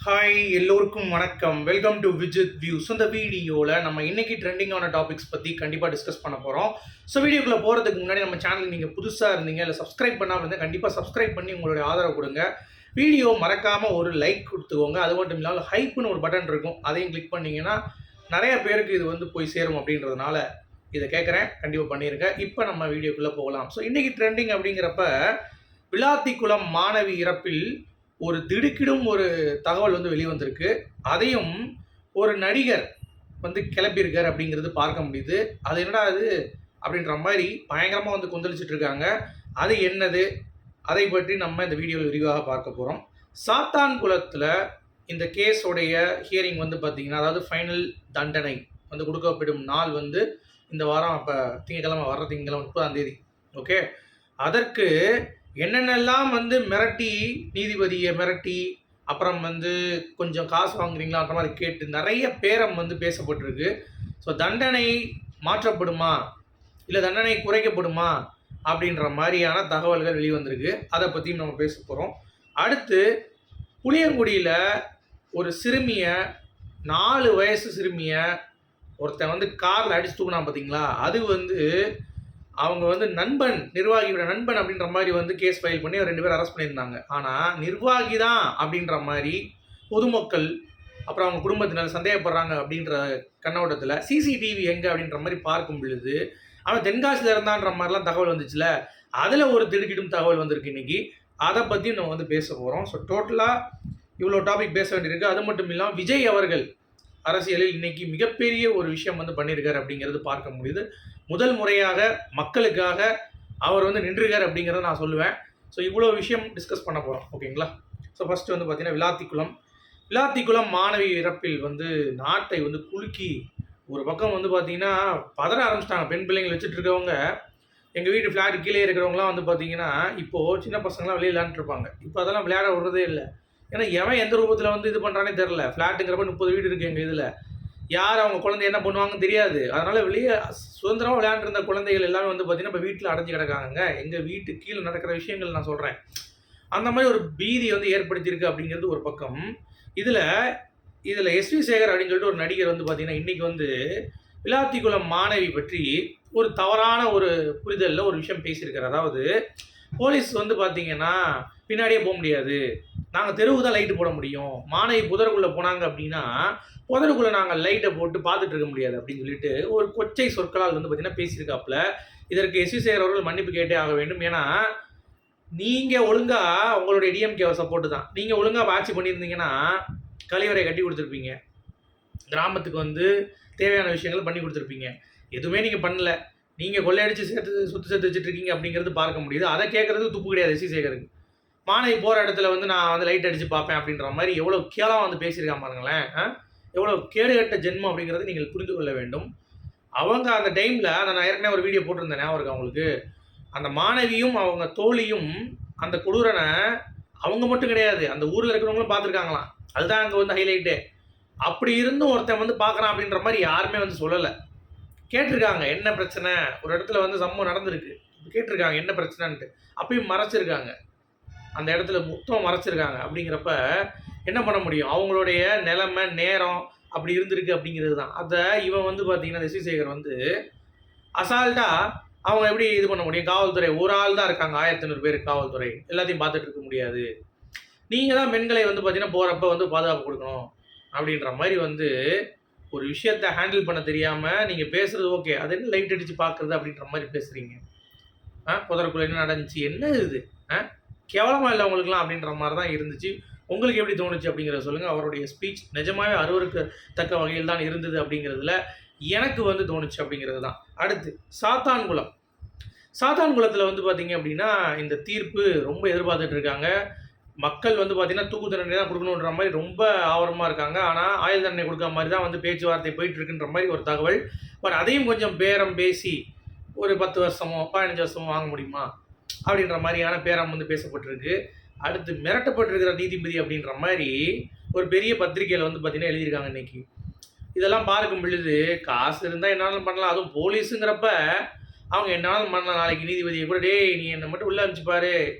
Hi எல்லோருக்கும் வணக்கம். Welcome to Vijith views. இந்த வீடியோவில் நம்ம இன்னைக்கு ட்ரெண்டிங்கான டாபிக்ஸ் பற்றி கண்டிப்பாக டிஸ்கஸ் பண்ண போகிறோம். ஸோ வீடியோக்குள்ளே போகிறதுக்கு முன்னாடி நம்ம சேனல் நீங்கள் புதுசாக இருந்தீங்க இல்லை சப்ஸ்கிரைப் பண்ணாமல் இருந்தால் கண்டிப்பாக சப்ஸ்கிரைப் பண்ணி உங்களுடைய ஆதரவு கொடுங்க. வீடியோ மறக்காமல் ஒரு லைக் கொடுத்துக்கோங்க. அது மட்டும் இல்லாமல் ஹைப்னு ஒரு பட்டன் இருக்கும், அதையும் கிளிக் பண்ணிங்கன்னா நிறைய பேருக்கு இது வந்து போய் சேரும் அப்படின்றதுனால இதை கேட்குறேன், கண்டிப்பாக பண்ணிடுங்க. இப்போ நம்ம வீடியோக்குள்ளே போகலாம். ஸோ இன்றைக்கி ட்ரெண்டிங் அப்படிங்கிறப்ப விளாத்திக்குளம் மாணவி இறப்பில் ஒரு திடுக்கிடும் ஒரு தகவல் வந்து வெளிவந்திருக்கு. அதையும் ஒரு நடிகர் வந்து கிளப்பியிருக்கார் அப்படிங்கிறது பார்க்க முடியுது. அது என்னடா அது அப்படின்ற மாதிரி பயங்கரமாக வந்து கொந்தளிச்சுட்டு இருக்காங்க. அது என்னது, அதை பற்றி நம்ம இந்த வீடியோவில் விரிவாக பார்க்க போகிறோம். சாத்தான்குளத்தில் இந்த கேஸோடைய ஹியரிங் வந்து பார்த்திங்கன்னா, அதாவது ஃபைனல் தண்டனை வந்து கொடுக்கப்படும் நாள் வந்து இந்த வாரம், அப்போ திங்கக்கிழமை, வர்ற திங்கக்கிழமை 30ஆம் தேதி. ஓகே, அதற்கு என்னென்னலாம் வந்து மிரட்டி, நீதிபதியை மிரட்டி, அப்புறம் வந்து கொஞ்சம் காசு வாங்குறீங்களான்ற மாதிரி கேட்டு நிறைய பேரம் வந்து பேசப்பட்டிருக்கு. ஸோ தண்டனை மாற்றப்படுமா இல்லை தண்டனை குறைக்கப்படுமா அப்படின்ற மாதிரியான தகவல்கள் வெளிவந்திருக்கு. அதை பற்றியும் நம்ம பேச போகிறோம். அடுத்து புளியங்குடியில் ஒரு சிறுமியை, 4 வயசு சிறுமியை ஒருத்தன் வந்து காரில் அடிச்சு தூக்கினா பார்த்தீங்களா, அது வந்து அவங்க வந்து நண்பன், நிர்வாகியோட நண்பன் அப்படின்ற மாதிரி வந்து கேஸ் ஃபைல் பண்ணி 2 பேர் அரெஸ்ட் பண்ணியிருந்தாங்க. ஆனால் நிர்வாகி தான் அப்படின்ற மாதிரி பொதுமக்கள் அப்புறம் அவங்க குடும்பத்தினர் சந்தேகப்படுறாங்க அப்படின்ற கண்ணோட்டத்தில் சிசிடிவி எங்கே அப்படின்ற மாதிரி பார்க்கும் பொழுது அவன் தென்காசியில் இருந்தான்ற மாதிரிலாம் தகவல் வந்துச்சுல, அதில் ஒரு திடுக்கிடும் தகவல் வந்திருக்கு இன்றைக்கி. அதை பற்றியும் நம்ம வந்து பேச போகிறோம். ஸோ டோட்டலாக இவ்வளோ டாபிக் பேச வேண்டியிருக்கு. அது மட்டும் இல்லாமல் விஜய் அவர்கள் அரசியலில் இன்னைக்கு மிகப்பெரிய ஒரு விஷயம் வந்து பண்ணியிருக்காரு அப்படிங்கிறது பார்க்க முடியுது. முதல் முறையாக மக்களுக்காக அவர் வந்து நின்றுருக்கார் அப்படிங்கிறத நான் சொல்லுவேன். ஸோ இவ்வளோ விஷயம் டிஸ்கஸ் பண்ண போகிறோம், ஓகேங்களா. ஸோ ஃபஸ்ட்டு வந்து பார்த்திங்கன்னா விளாத்திக்குளம் மாணவி இறப்பில் வந்து நாட்டை வந்து குலுக்கி ஒரு பக்கம் வந்து பார்த்திங்கன்னா பதற ஆரம்பிச்சிட்டாங்க. பெண் பிள்ளைங்களை வச்சுட்டு இருக்கவங்க, எங்கள் வீட்டு ஃப்ளாட் கீழே இருக்கிறவங்களாம் வந்து பார்த்திங்கன்னா இப்போது சின்ன பசங்களாம் வெளியே விளையாண்டுருப்பாங்க. இப்போ அதெல்லாம் விளையாட விடுறதே இல்லை. ஏன்னா எவன் எந்த ரூபத்தில் வந்து இது பண்ணுறானே தெரில. ஃப்ளாட்டுங்கிறப்ப 30 வீடு இருக்குது எங்கள் இதில். யார் அவங்க குழந்தை என்ன பண்ணுவாங்கன்னு தெரியாது. அதனால் வெளியே சுதந்திரமாக விளையாண்டுருந்த குழந்தைகள் எல்லாமே வந்து பார்த்திங்கன்னா இப்போ வீட்டில் அடைஞ்சு கிடக்காங்க. எங்கள் வீட்டு கீழே நடக்கிற விஷயங்கள் நான் சொல்கிறேன். அந்த மாதிரி ஒரு பீதி வந்து ஏற்படுத்தியிருக்கு அப்படிங்கிறது ஒரு பக்கம். இதில் எஸ்வி சேகர் அப்படின்னு சொல்லிட்டு ஒரு நடிகர் வந்து பார்த்திங்கன்னா இன்றைக்கி வந்து விளாத்திக்குளம் மாணவி பற்றி ஒரு தவறான ஒரு புரிதலில் ஒரு விஷயம் பேசியிருக்காரு. அதாவது போலீஸ் வந்து பார்த்திங்கன்னா பின்னாடியே போக முடியாது, நாங்கள் தெருவுக்கு தான் லைட்டு போட முடியும், மாணவி புதருக்குள்ளே போனாங்க அப்படின்னா புதருக்குள்ளே நாங்கள் லைட்டை போட்டு பார்த்துட்டு இருக்க முடியாது அப்படின்னு சொல்லிட்டு ஒரு கொச்சை சொற்களால் வந்து பார்த்திங்கன்னா பேசியிருக்காப்புல. இதற்கு எஸ்வி சேகர் அவர்கள் மன்னிப்பு கேட்டே ஆக வேண்டும். ஏன்னா நீங்கள் ஒழுங்காக உங்களுடைய டிஎம்கே சப்போர்ட்டு தான், நீங்கள் ஒழுங்காக ஆட்சி பண்ணியிருந்தீங்கன்னா கழிவறை கட்டி கொடுத்துருப்பீங்க, கிராமத்துக்கு வந்து தேவையான விஷயங்கள் பண்ணி கொடுத்துருப்பீங்க. எதுவுமே நீங்கள் பண்ணல. நீங்கள் கொள்ளையடிச்சு சுற்றி வச்சுட்டு இருக்கீங்க அப்படிங்கிறது பார்க்க முடியுது. அதை கேட்குறதுக்கு துப்பு கிடையாது எஸ்வி சேகருக்கு. மாணவி போகிற இடத்துல வந்து நான் வந்து லைட் அடித்து பார்ப்பேன் அப்படின்ற மாதிரி எவ்வளோ கேவலமாக வந்து பேசியிருக்காம பாருங்களேன். எவ்வளோ கேடுகட்ட ஜென்மம் அப்படிங்கிறது நீங்கள் புரிந்து கொள்ள வேண்டும். அவங்க அந்த டைமில் நான் ஏற்கனவே ஒரு வீடியோ போட்டிருந்தேன், அவருக்கு அவங்களுக்கு அந்த மாணவியும் அவங்க தோழியும் அந்த கொடூரனை அவங்க மட்டும் கிடையாது, அந்த ஊரில் இருக்கிறவங்களும் பார்த்துருக்காங்களாம். அதுதான் அங்கே வந்து ஹைலைட்டே. அப்படி இருந்தும் ஒருத்தன் வந்து பார்க்குறான் அப்படின்ற மாதிரி யாருமே வந்து சொல்லலை. கேட்டிருக்காங்க என்ன பிரச்சனை, ஒரு இடத்துல வந்து சம்பவம் நடந்திருக்கு, கேட்டிருக்காங்க என்ன பிரச்சனைன்ட்டு, அப்பயும் மறைச்சிருக்காங்க, அந்த இடத்துல மொத்தம் மறைச்சிருக்காங்க. அப்படிங்கிறப்ப என்ன பண்ண முடியும், அவங்களுடைய நிலைமை நேரம் அப்படி இருந்திருக்கு அப்படிங்கிறது தான். அதை இவன் வந்து பார்த்திங்கன்னா எஸ்வி சேகர் வந்து அசால்ட்டாக அவங்க எப்படி இது பண்ண முடியும். காவல்துறை ஒரு ஆள் தான் இருக்காங்க, 1500 பேர் காவல்துறை, எல்லாத்தையும் பார்த்துட்டு இருக்க முடியாது. நீங்கள் தான் பெண்களை வந்து பார்த்திங்கன்னா போகிறப்ப வந்து பாதுகாப்பு கொடுக்கணும் அப்படின்ற மாதிரி வந்து ஒரு விஷயத்தை ஹேண்டில் பண்ண தெரியாமல் நீங்கள் பேசுகிறது. ஓகே, அது என்ன லைட் அடித்து பார்க்குறது அப்படின்ற மாதிரி பேசுகிறீங்க. புதருக்குள்ளே என்ன நடந்துச்சு, என்ன இது கேவலமாக இல்லை உங்களுக்குலாம் அப்படின்ற மாதிரி தான் இருந்துச்சு. உங்களுக்கு எப்படி தோணுச்சு அப்படிங்கிறத சொல்லுங்கள். அவருடைய ஸ்பீச் நிஜமாகவே அருவருக்கு தக்க வகையில் தான் இருந்தது அப்படிங்கிறதுல எனக்கு வந்து தோணுச்சு அப்படிங்கிறது தான். அடுத்து சாத்தான்குளத்தில் வந்து பார்த்திங்க அப்படின்னா இந்த தீர்ப்பு ரொம்ப எதிர்பார்த்துட்டு இருக்காங்க. மக்கள் வந்து பார்த்திங்கன்னா தூக்கு தண்டனை தான் கொடுக்கணுன்ற மாதிரி ரொம்ப ஆவரமாக இருக்காங்க. ஆனால் ஆயுள் தண்டனை கொடுக்குற மாதிரி தான் வந்து பேச்சுவார்த்தை போயிட்டு இருக்குன்ற மாதிரி ஒரு தகவல். பட் அதையும் கொஞ்சம் பேரம் பேசி ஒரு 10 வருஷமோ 15 வருஷமோ வாங்க முடியுமா அப்படின்ற மாதிரியான பேரம் வந்து பேசப்பட்டிருக்கு. அடுத்து மிரட்டப்பட்டிருக்கிற நீதிபதி அப்படின்ற மாதிரி ஒரு பெரிய பத்திரிகையில் வந்து பார்த்திங்கன்னா எழுதியிருக்காங்க இன்றைக்கி. இதெல்லாம் பார்க்கும் பொழுது காசு இருந்தால் என்னாலும் பண்ணலாம், அதுவும் போலீஸுங்கிறப்ப அவங்க என்னாலும் பண்ணலாம். நாளைக்கு நீதிபதியை கூட டேய் நீ என்னை மட்டும் உள்ளே அனுப்பிச்சுப்பாரு,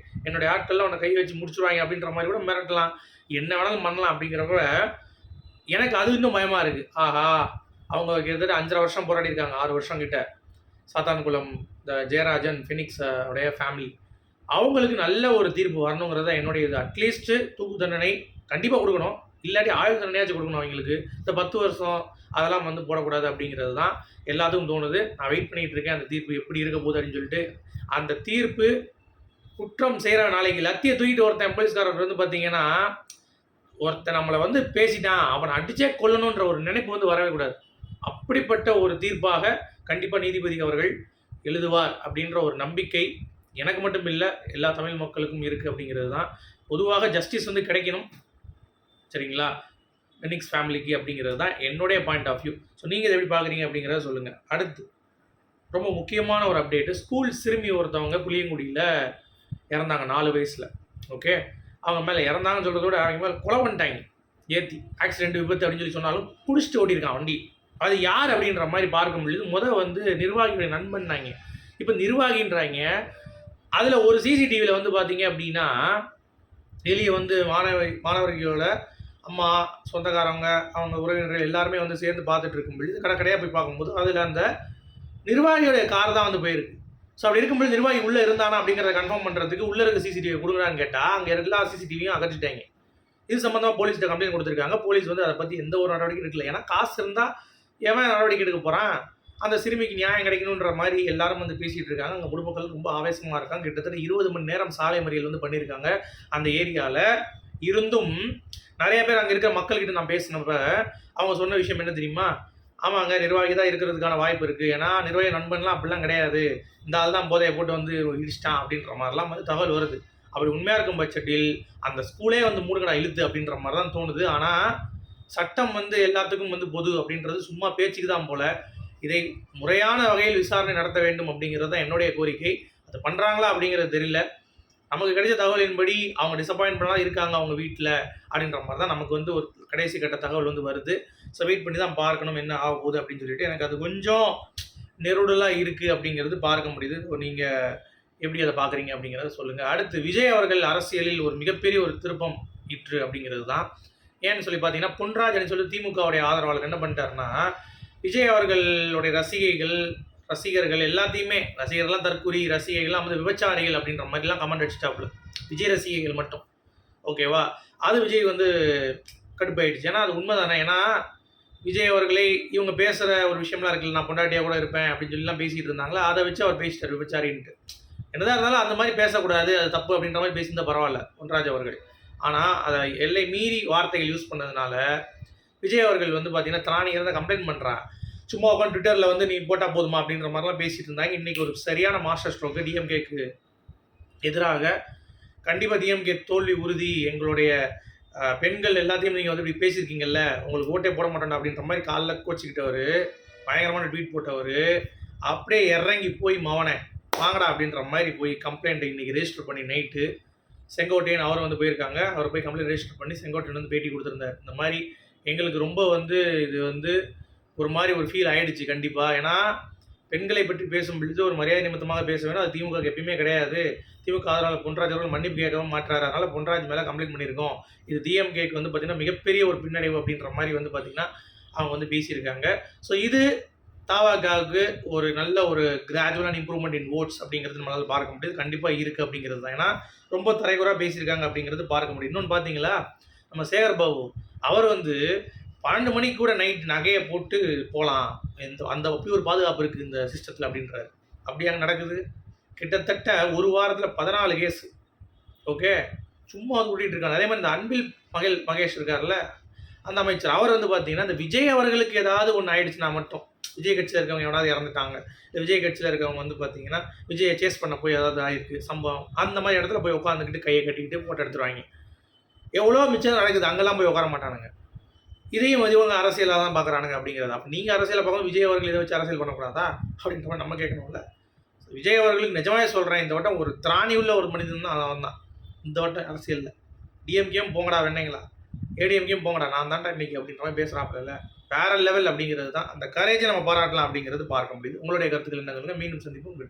என்னுடைய ஆட்கள்லாம் உன்னை கை வச்சு முடிச்சுடுவாங்க அப்படின்ற மாதிரி கூட மிரட்டலாம். என்ன வேணாலும் பண்ணலாம் அப்படிங்கிறப்ப எனக்கு அது இன்னும் பயமாக இருக்குது. ஆஹா, அவங்க கிட்டத்தட்ட 5.5 வருஷம் போராடி இருக்காங்க, 6 வருஷம் கிட்ட. சாத்தான்குளம் இந்த ஜெயராஜன், ஃபினிக்ஸ் உடைய ஃபேமிலி. அவங்களுக்கு நல்ல ஒரு தீர்ப்பு வரணுங்கிறது தான் என்னுடைய இது. அட்லீஸ்ட்டு தூக்கு தண்டனை கண்டிப்பாக கொடுக்கணும். இல்லாட்டி ஆயுள் தண்டனையாச்சும் கொடுக்கணும் அவங்களுக்கு. இந்த 10 வருஷம் அதெல்லாம் வந்து போடக்கூடாது அப்படிங்கிறது தான் எல்லாத்துக்கும் தோணுது. நான் வெயிட் பண்ணிகிட்டு இருக்கேன் அந்த தீர்ப்பு எப்படி இருக்க போகுது அப்படின்னு சொல்லிட்டு. அந்த தீர்ப்பு குற்றம் செய்கிற நாளைக்கு லத்தியை தூக்கிட்டு ஒருத்தன் போலீஸ்காரர் வந்து பார்த்தீங்கன்னா, ஒருத்தன் நம்மளை வந்து பேசிட்டான், அவனை அடிச்சே கொல்லணுன்ற ஒரு நினைப்பு வந்து வரவே கூடாது. அப்படிப்பட்ட ஒரு தீர்ப்பாக கண்டிப்பாக நீதிபதி அவர்கள் எழுதுவார் அப்படின்ற ஒரு நம்பிக்கை எனக்கு மட்டும் இல்லை, எல்லா தமிழ் மக்களுக்கும் இருக்குது அப்படிங்கிறது தான். பொதுவாக ஜஸ்டிஸ் வந்து கிடைக்கணும், சரிங்களா, ஃபெனிக்ஸ் ஃபேமிலிக்கு அப்படிங்கிறது தான் என்னுடைய பாயிண்ட் ஆஃப் வியூ. ஸோ நீங்கள் இதை எப்படி பார்க்குறீங்க அப்படிங்கிறத சொல்லுங்கள். அடுத்து ரொம்ப முக்கியமான ஒரு அப்டேட்டு, ஸ்கூல் சிறுமி ஒருத்தவங்க புளியங்குடியில் இறந்தாங்க 4 வயசில். ஓகே, அவங்க மேலே இறந்தாங்கன்னு சொல்கிறத விட அவங்க மேலே கொலை பண்ணிட்டாங்க, ஏற்றி ஆக்சிடென்ட் விபத்து அப்படின்னு சொல்லி சொன்னாலும் பிடிச்சிட்டு ஓட்டியிருக்கான் வண்டி. அது யார் அப்படின்ற மாதிரி பார்க்க முடியுது. வந்து நிர்வாகியுடைய நண்பன்னாங்க, இப்போ நிர்வாகின்றாங்க. அதில் ஒரு சிசிடிவியில் வந்து பார்த்தீங்க அப்படின்னா வெளியே வந்து மாணவர்களோட அம்மா, சொந்தக்காரங்க, அவங்க உறவினர்கள் எல்லாருமே வந்து சேர்ந்து பார்த்துட்டு இருக்கும் பொழுது கடையாக போய் பார்க்கும்போது அதில் அந்த நிர்வாகியோடைய கார் தான் வந்து போயிருக்கு. ஸோ அப்படி இருக்கும்போது நிர்வாகி உள்ளே இருந்தானா அப்படிங்கிறத கன்ஃபார்ம் பண்ணுறதுக்கு உள்ளே இருக்க சிசிடிவி கொடுக்குறான்னு கேட்டால் அங்கே எல்லா சிசிடிவியும் அகற்றிட்டாங்க. இது சம்மந்தமாக போலீஸ்கிட்ட கம்ப்ளைண்ட் கொடுத்துருக்காங்க. போலீஸ் வந்து அதை பற்றி எந்த ஒரு நடவடிக்கையும் எடுக்கல. ஏன்னா காசு இருந்தால் எவன் நடவடிக்கை எடுக்க போகிறான், அந்த சிறுமிக்கு நியாயம் கிடைக்கணுன்ற மாதிரி எல்லாரும் வந்து பேசிகிட்டு இருக்காங்க. அங்கே பொதுமக்கள் ரொம்ப ஆவேசமாக இருக்காங்க. கிட்டத்தட்ட 20 மணி நேரம் சாலை மறியல் வந்து பண்ணியிருக்காங்க அந்த ஏரியாவில். இருந்தும் நிறைய பேர் அங்கே இருக்கிற மக்கள்கிட்ட நான் பேசினப்ப அவங்க சொன்ன விஷயம் என்ன தெரியுமா, ஆமாங்க நிர்வாகி தான் இருக்கிறதுக்கான வாய்ப்பு இருக்குது, ஏன்னா நிர்வாகி நண்பன்லாம் அப்படிலாம் கிடையாது, இந்த ஆள் தான் போதையை போட்டு வந்து இடிச்சிட்டான் அப்படின்ற மாதிரிலாம் வந்து தகவல் வருது. அப்படி உண்மையாக இருக்கும் பட்சத்தில் அந்த ஸ்கூலே வந்து மூடுங்கடா இழுத்து அப்படின்ற மாதிரி தான் தோணுது. ஆனால் சட்டம் வந்து எல்லாத்துக்கும் வந்து பொது அப்படின்றது சும்மா பேச்சுக்கு தான் போல். இதை முறையான வகையில் விசாரணை நடத்த வேண்டும் அப்படிங்கிறது தான் என்னுடைய கோரிக்கை. அது பண்ணுறாங்களா அப்படிங்கிறது தெரியல. நமக்கு கிடைச்ச தகவலின்படி அவங்க டிசப்பாயின்மெண்ட்டாக இருக்காங்க அவங்க வீட்டில் அப்படின்ற மாதிரி தான் நமக்கு வந்து ஒரு கடைசி கட்ட தகவல் வந்து வருது. ஸோ வெயிட் பண்ணி தான் பார்க்கணும் என்ன ஆக போகுது அப்படின்னு சொல்லிட்டு. எனக்கு அது கொஞ்சம் நெருடலாக இருக்குது அப்படிங்கிறது பார்க்க முடியுது. நீங்கள் எப்படி அதை பார்க்குறீங்க அப்படிங்கிறத சொல்லுங்கள். அடுத்து விஜய் அவர்கள் அரசியலில் ஒரு மிகப்பெரிய ஒரு திருப்பம் இற்று அப்படிங்கிறது தான். ஏன்னு சொல்லி பார்த்தீங்கன்னா, பொன்ராஜ்னு சொல்லி திமுகவுடைய ஆதரவாளர் என்ன பண்ணிட்டாருன்னா, விஜய் அவர்களுடைய ரசிகர்கள் எல்லாத்தையுமே, ரசிகர்கள்லாம் தற்கூரி, ரசிகைகள்லாம் வந்து விபச்சாரிகள் அப்படின்ற மாதிரிலாம் கமெண்ட் அடிச்சிட்டாப்புல, விஜய் ரசிகைகள் மட்டும். ஓகேவா, அது விஜய் வந்து கடுப்பாயிடுச்சு. ஏன்னா அது உண்மை தானே. ஏன்னா விஜய் அவர்களே இவங்க பேசுகிற ஒரு விஷயம்லாம் இருக்குல்ல, நான் பொண்டாட்டியாக கூட இருப்பேன் அப்படின்னு சொல்லிலாம் பேசிகிட்டு இருந்தாங்களா, அதை வச்சு அவர் பேசிட்டார் விபச்சாரின்ட்டு. என்னதான் இருந்தாலும் அந்த மாதிரி பேசக்கூடாது, அது தப்பு அப்படின்ற மாதிரி பேசியிருந்தால் பரவாயில்ல பொன்ராஜ் அவர்கள். ஆனால் அதை எல்லை மீறி வார்த்தைகள் யூஸ் பண்ணதுனால விஜய் அவர்கள் வந்து பார்த்தீங்கன்னா திராணி இருந்தால் கம்ப்ளைண்ட் பண்ணுறா, சும்மா உட்காந்து ட்விட்டரில் வந்து நீ போட்டால் போதுமா அப்படின்ற மாதிரிலாம் பேசிகிட்டு இருந்தாங்க. இன்றைக்கி ஒரு சரியான மாஸ்டர் ஸ்ட்ரோக்கு டிஎம்கேக்கு எதிராக. கண்டிப்பாக டிஎம்கே தோல்வி உறுதி, எங்களுடைய பெண்கள் எல்லாத்தையும் நீங்கள் வந்து இப்படி பேசியிருக்கீங்கல்ல, உங்களுக்கு ஓட்டே போட மாட்டேன் அப்படின்ற மாதிரி காலைல கோச்சிக்கிட்டவர், பயங்கரமான ட்வீட் போட்டவர், அப்படியே இறங்கி போய் மவனை வாங்கடா அப்படின்ற மாதிரி போய் கம்ப்ளைண்ட்டை இன்றைக்கி ரெஜிஸ்டர் பண்ணி நைட்டு செங்கோட்டையன் அவர் வந்து போயிருக்காங்க. அவர் போய் கம்ப்ளைண்ட் ரெஜிஸ்டர் பண்ணி செங்கோட்டையன் வந்து பேட்டி கொடுத்துருந்தார். இந்த மாதிரி எங்களுக்கு ரொம்ப வந்து இது வந்து ஒரு மாதிரி ஒரு ஃபீல் ஆகிடுச்சு கண்டிப்பாக. ஏன்னா பெண்களை பற்றி பேசும் பொழுது ஒரு மரியாதை நிமித்தமாக பேச வேணும். அது திமுக எப்பயுமே கிடையாது. திமுக ஆதரவாளர் பொன்ராஜ் அவர்கள் மன்னிப்பு கேட்கவும் மாற்றாரு. அதனால் பொன்ராஜ் மேலே கம்ப்ளைண்ட் பண்ணியிருக்கோம். இது டிஎம்கேக்கு வந்து பார்த்திங்கன்னா மிகப்பெரிய ஒரு பின்னடைவு அப்படின்ற மாதிரி வந்து பார்த்திங்கன்னா அவங்க வந்து பேசியிருக்காங்க. ஸோ இது தாவாகாவுக்கு ஒரு நல்ல ஒரு கிராஜுவலான இம்ப்ரூவ்மெண்ட் இன் ஓட்ஸ் அப்படிங்கிறது நம்மளால் பார்க்க முடியுது. கண்டிப்பாக இருக்குது அப்படிங்கிறது தான். ஏன்னா ரொம்ப தரைகுறாக பேசியிருக்காங்க அப்படிங்கிறது பார்க்க முடியும். இன்னொன்று பார்த்தீங்களா, நம்ம சேகர் பாபு அவர் வந்து 12 மணிக்கு கூட நைட் நகையை போட்டு போகலாம், அந்த அப்படி ஒரு பாதுகாப்பு இருக்குது இந்த சிஸ்டத்தில் அப்படின்றாரு. அப்படி அங்கே நடக்குது. கிட்டத்தட்ட ஒரு வாரத்தில் 14 கேஸு. ஓகே, சும்மா வந்து ஓட்டிகிட்டு இருக்காங்க. அதே மாதிரி இந்த அன்பில் மகேஷ் இருக்கார்ல அந்த அமைச்சர், அவர் வந்து பார்த்தீங்கன்னா இந்த விஜய் அவர்களுக்கு ஏதாவது ஒன்று ஆயிடுச்சுன்னா மட்டும், விஜய் கட்சியில் இருக்கவங்க எவனாவது இறந்துட்டாங்க, இந்த விஜய் கட்சியில் இருக்கவங்க வந்து பார்த்தீங்கன்னா விஜயை சேஸ் பண்ண போய் ஏதாவது ஆயிருக்கு சம்பவம், அந்த மாதிரி இடத்துல போய் உட்காந்துக்கிட்டு கையை கட்டிக்கிட்டு ஃபோட்டோ எடுத்துருவாங்க. எவ்வளோ மிச்சம் நடக்குது, அங்கெல்லாம் போய் உட்கார மாட்டானுங்க. இதையும் இவங்க அரசியலாக தான் பார்க்குறானுங்க அப்படிங்கிறது. அப்போ நீங்கள் அரசியலை பார்க்கணும், விஜய் அவர்கள் இதை வச்சு அரசியல் பண்ணக்கூடாதா அப்படின்ற மாதிரி நம்ம கேட்கணும்ல. விஜய் அவர்களுக்கு நிஜமாவே சொல்கிறேன், இந்த வட்டம் ஒரு திராணி உள்ள ஒரு மனிதன் தான் அவன் தான் இந்த வட்டம் அரசியலில். டிஎம்கேயும் போங்கடா வெண்ணைங்களா, ஏடிஎம்கேயும் போங்கடா நான் தான்டா இன்றைக்கி அப்படின்ற மாதிரி பேசுகிறாப்புல. இல்லை வேற லெவல் அப்படிங்கிறது தான். அந்த கரேஜை நம்ம பாராட்டலாம் அப்படிங்கிறது பார்க்க முடியுது. உங்களுடைய கருத்துக்கள் என்ன சொல்லுங்கள். மீண்டும் சந்திப்போம்.